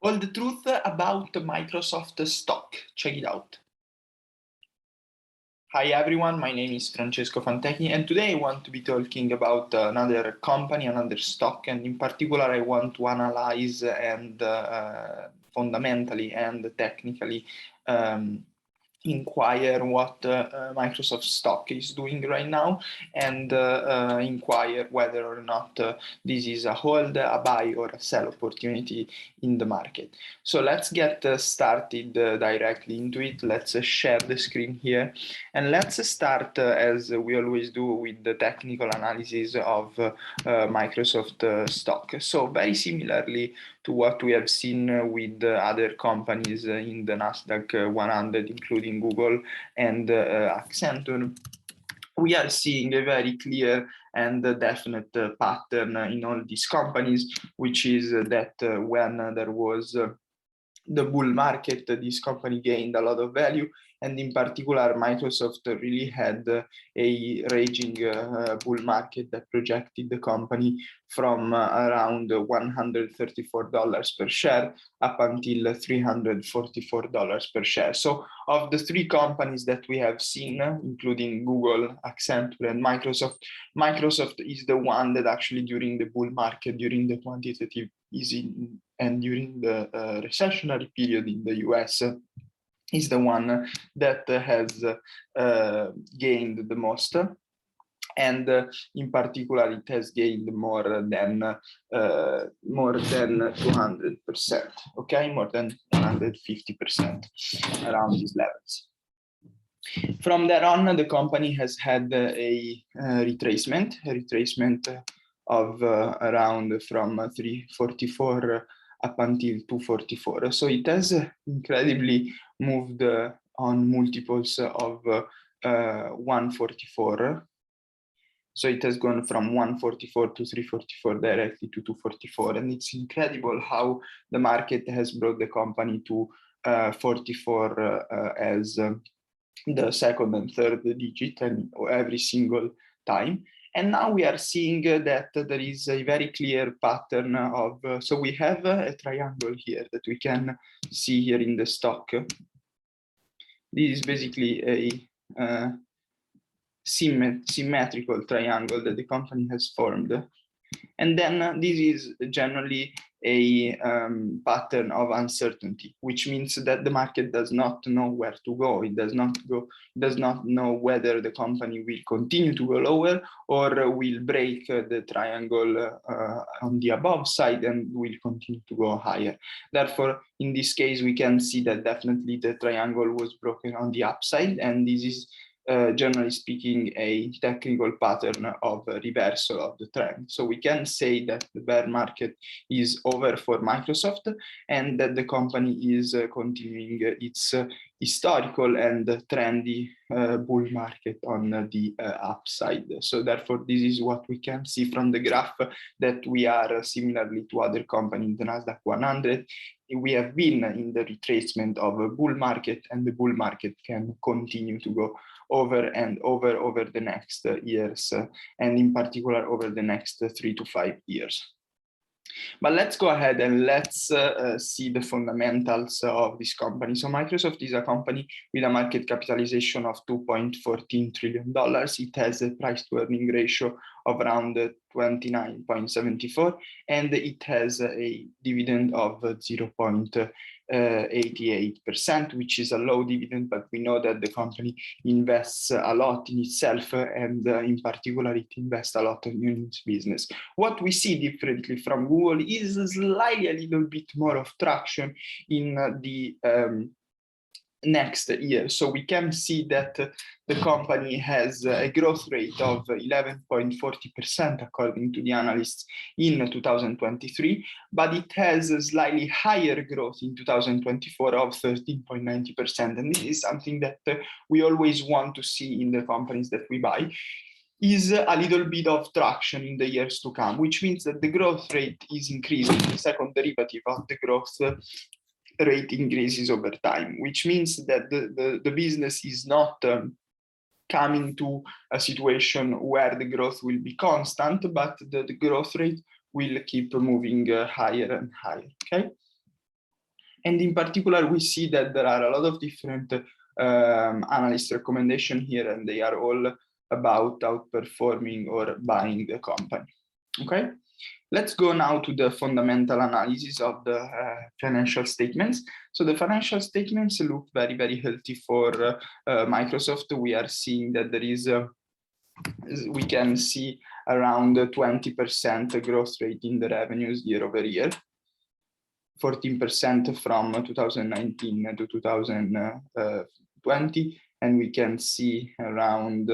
All the truth about Microsoft stock. Check it out. Hi everyone, my name is Francesco Fantecchi, and today I want to be talking about another company, another stock, and in particular I want to analyze and fundamentally and technically inquire what Microsoft stock is doing right now, and inquire whether or not this is a hold, a buy, or a sell opportunity in the market. So let's get started directly into it. Let's share the screen here, and let's start as we always do with the technical analysis of Microsoft stock. So very similarly to what we have seen with other companies in the Nasdaq 100, including Google and Accenture, we are seeing a very clear and definite pattern in all these companies, which is that when there was the bull market, this company gained a lot of value, and in particular, Microsoft really had a raging bull market that projected the company from around $134 per share up until $344 per share. So of the three companies that we have seen, including Google, Accenture, and Microsoft, Microsoft is the one that actually during the bull market, during the quantitative easing and during the recessionary period in the US, is the one that has gained the most. And in particular, it has gained more than 200%, okay, more than 150% around these levels. From there on, the company has had a retracement of around from 344 up until 244. So it has incredibly moved on multiples of 144. So it has gone from 144 to 344 directly to 244. And it's incredible how the market has brought the company to 44 as the second and third digit and every single time. And now we are seeing that there is a very clear pattern of, so we have a triangle here that we can see here in the stock. This is basically a symmetrical triangle that the company has formed. And then this is generally a pattern of uncertainty, which means that the market does not know where to go. It does not know whether the company will continue to go lower or will break the triangle on the above side and will continue to go higher. Therefore, in this case, we can see that definitely the triangle was broken on the upside, and this is generally speaking, a technical pattern of reversal of the trend. So we can say that the bear market is over for Microsoft and that the company is continuing its historical and trendy bull market on the upside. So therefore, this is what we can see from the graph, that we are similarly to other companies in the Nasdaq 100. We have been in the retracement of a bull market, and the bull market can continue to go over and over the next years, and in particular over the next 3 to 5 years. But let's go ahead and let's see the fundamentals of this company. So Microsoft is a company with a market capitalization of $2.14 trillion. It has a price to earning ratio of around 29.74, and it has a dividend of 0.88%, which is a low dividend, but we know that the company invests a lot in itself, and in particular, it invests a lot in its business. What we see differently from Google is slightly a little bit more of traction in the next year. So we can see that the company has a growth rate of 11.40% according to the analysts in 2023, but it has a slightly higher growth in 2024 of 13.90%. And this is something that we always want to see in the companies that we buy, is a little bit of traction in the years to come, which means that the growth rate is increasing. The second derivative of the growth rate increases over time, which means that the business is not coming to a situation where the growth will be constant, but the growth rate will keep moving higher and higher, okay? And in particular, we see that there are a lot of different analyst recommendations here, and they are all about outperforming or buying the company. Okay, let's go now to the fundamental analysis of the financial statements. So the financial statements look very, very healthy for Microsoft. We are seeing that there is we can see around 20% growth rate in the revenues year over year, 14% from 2019 to 2020, and we can see around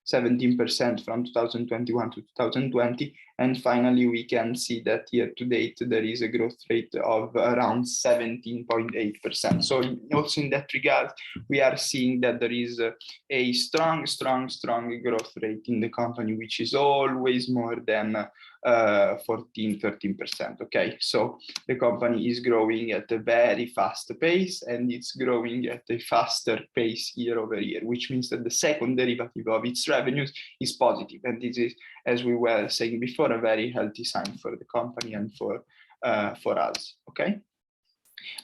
17% from 2021 to 2020. And finally, we can see that year to date, there is a growth rate of around 17.8%. So also in that regard, we are seeing that there is a strong growth rate in the company, which is always more than 13%. Okay, so the company is growing at a very fast pace, and it's growing at a faster pace year over year, which means that the second derivative of its revenues is positive, and this is, as we were saying before, a very healthy sign for the company and for us. Okay,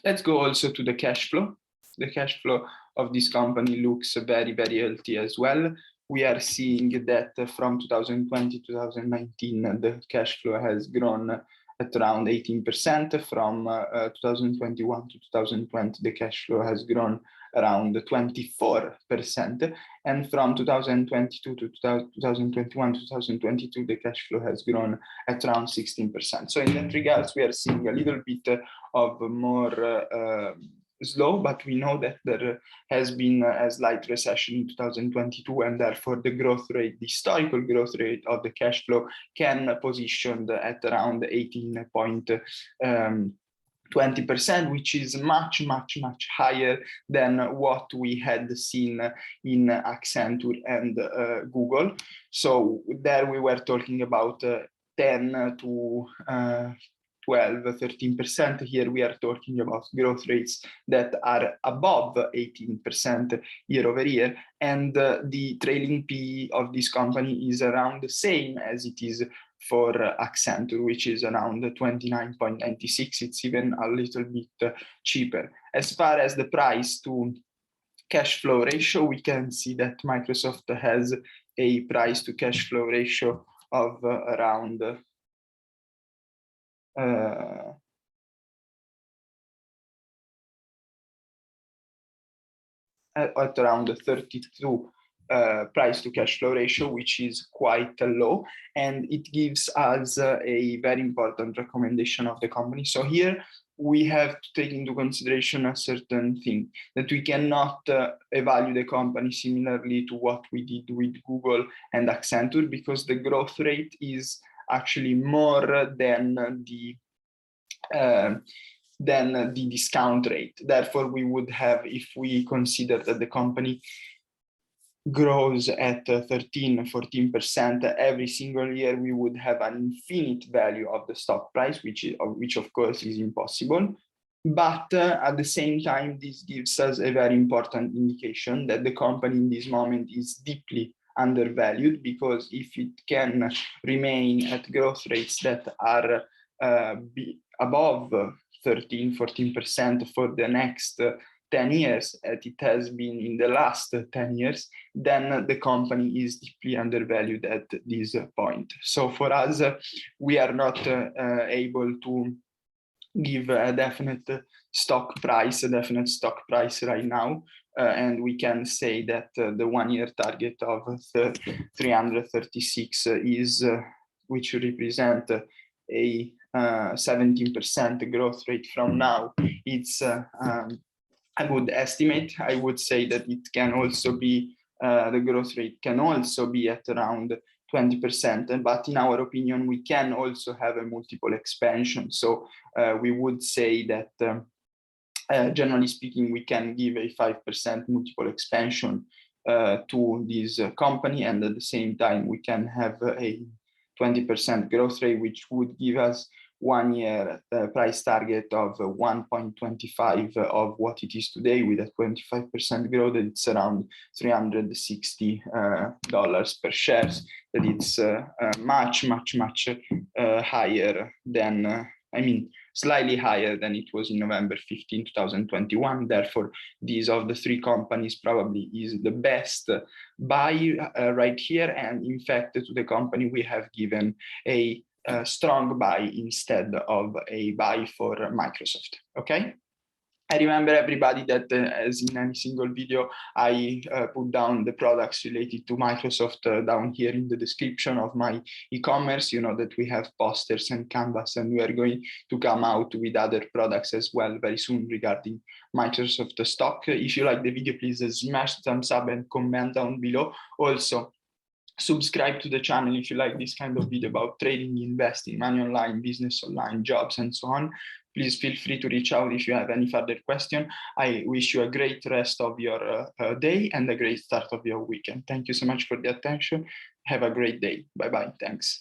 let's go also to the cash flow. The cash flow of this company looks very, very healthy as well. We are seeing that from 2020 to 2019, the cash flow has grown at around 18%. From 2021 to 2020, the cash flow has grown around 24%. And from 2022 to 2021 to 2022, the cash flow has grown at around 16%. So in that regards, we are seeing a little bit of more slow, but we know that there has been a slight recession in 2022, and therefore the growth rate, the historical growth rate of the cash flow can position at around 18.20%, which is much higher than what we had seen in Accenture and Google. So there we were talking about 10 to 12-13%. Here we are talking about growth rates that are above 18% year over year, and the trailing PE of this company is around the same as it is for Accenture, which is around 29.96. It's even a little bit cheaper. As far as the price to cash flow ratio, we can see that Microsoft has a price to cash flow ratio of around at around 32 price to cash flow ratio, which is quite low, and it gives us a very important recommendation of the company. So here we have to take into consideration a certain thing, that we cannot evaluate the company similarly to what we did with Google and Accenture, because the growth rate is actually more than the discount rate. Therefore, we would have, if we consider that the company grows at 13-14% every single year, we would have an infinite value of the stock price, which of course is impossible. But at the same time, this gives us a very important indication that the company in this moment is deeply undervalued, because if it can remain at growth rates that are above 13-14% for the next 10 years, as it has been in the last 10 years, then the company is deeply undervalued at this point. So for us, we are not able to give a definite stock price right now. And we can say that the 1 year target of 336 is, which represent a 17% growth rate from now. It's a good estimate. I would say that it can also be, the growth rate can also be at around 20%, but in our opinion, we can also have a multiple expansion. So we would say that generally speaking, we can give a 5% multiple expansion to this company, and at the same time, we can have a 20% growth rate, which would give us 1 year price target of 1.25 of what it is today. With a 25% growth, it's around $360 per share. That it's much higher than I mean, slightly higher than it was in November 15, 2021. Therefore, these of the three companies probably is the best buy right here. And in fact, to the company, we have given a strong buy instead of a buy for Microsoft, okay? I remember everybody that as in any single video, I put down the products related to Microsoft down here in the description of my e-commerce. You know that we have posters and canvas, and we are going to come out with other products as well very soon regarding Microsoft stock. If you like the video, please smash the thumbs up and comment down below. Also, subscribe to the channel if you like this kind of video about trading, investing, money online, business online, jobs, and so on. Please feel free to reach out if you have any further question. I wish you a great rest of your day and a great start of your weekend. Thank you so much for the attention. Have a great day. Bye-bye. Thanks.